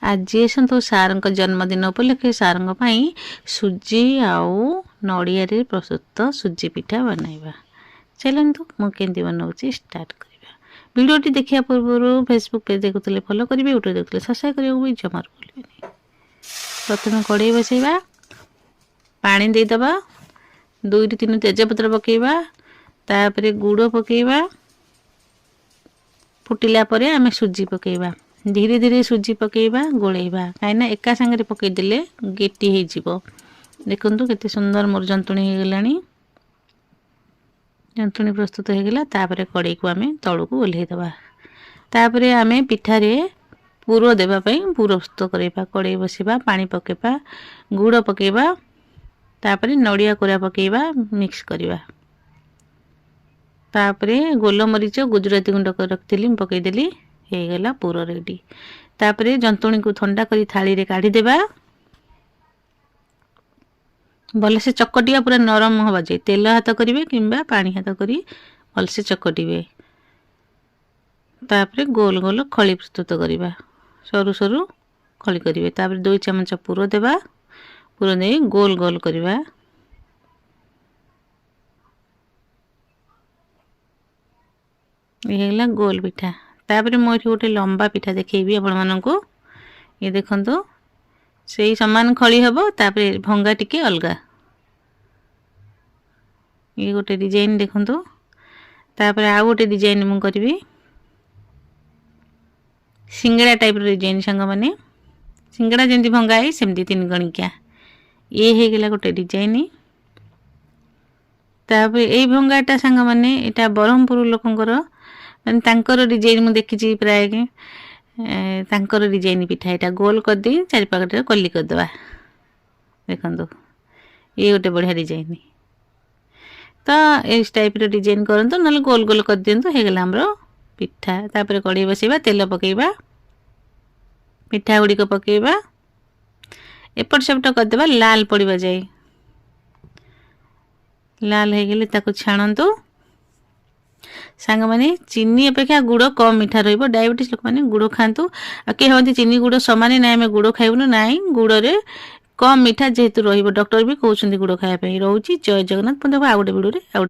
आज आसतु सार जन्मदिन उपलक्षे सार सुजी आउ नड़िया प्रस्तुत सुजी पिठा बनइबा। चलतु मुझे बनाऊँगी स्टार्ट करवा। वीडियोटी देखा पूर्व फेसबुक पेज देखुले फॉलो करेंगे, यूट्यूब देखुले सब्सक्राइब करने भी जमार भूलें। प्रथम कड़े बसैबा, पानी देदबा, 2-3 तेजपत्र पकेबा, तापर गुड़ पकेबा, फुटिला परे आमे सुजी पकेबा। धीरे धीरे सुजी पकेबा गोलेबा, कहीं एका सांगे पकईदे गेटी हो। देखु केते सुंदर मोर जंतुणी हो गलानी। जंतुणी प्रस्तुत हो गला। तापर कड़ई को आमे तलू को ओल्हेदबा। तापर आमे पिठारे पूर देवाई पूर प्रस्तुत करवा। कड़ई बसवा, पानी पकेबा, गुड़ पकेबा, तापर नड़िया कोरा पकेबा, मिक्स करवा। तापरे गोलमरीच गुजराती गुंड कर रखी पकईदेली, हो गला पूर रेडी। तापरे जंतुणी को ठंडा करी थाली रे काढ़ी देबा। भलसे चकटिया पूरा नरम हवा जाए। तेल हाथ करेंगे किंबा पानी हाथ करी भलसे चकटिबे। तापरे गोल गोल खली प्रस्तुत करवा। सरू सरू खली करेंगे। तापरे 2 चमच पूर देबा। पूर दे गोल गोल करवा। ये गोल पिठा। तापर मैं गोटे लंबा पिठा देखी आपण मानक। ये देखो से सामान खली हम। तापर भंगा टिके अलगा। ये गोटे डिजाइन देखो। तापर आउ गोटे डिजाइन मु करी सिंगड़ा टाइप डिजाइन। सांग मैंने सिंगड़ा जमी भंगा है सेमती 3 गणिकिया। ये हो गला गोटे डिजाइन। तापर ये भंगाटा सांग मैंने यहाँ ब्रह्मपुर लोकंर माने तांकर डिजाइन मु देखी प्राय तांकर डिजाइन पिठा। यहाँ गोल कर दी चारिपाखटे कली करदे। देखो ये गोटे बढ़िया डिजाइन। तो इस टाइप डिजाइन करंतु ना गोल गोल कर दिंतु। हो गला हमरो पिठा। तापर कड़ई बसैबा, तेल पकेबा, पिठा गुड़िक पकेबा, एपट सेपट करदेबा लाल पड़वा जाए। लाल हो गले ताको छाणंतु। सांग माने चीनी अपेक्षा गुड़ कम मीठा रहिबो। डायबिटीज लोक माने गुड़ खातु। किए कहते चीनी गुड़ सामान ना आम गुड़ खाइबुन ना, गुड़ रे कम मीठा जेहेतु रहिबो। डॉक्टर भी कहउछन्ती गुड़ खाया पे। रहउची जय जगन्नाथ। पुणी आउ गोटे वीडियो रे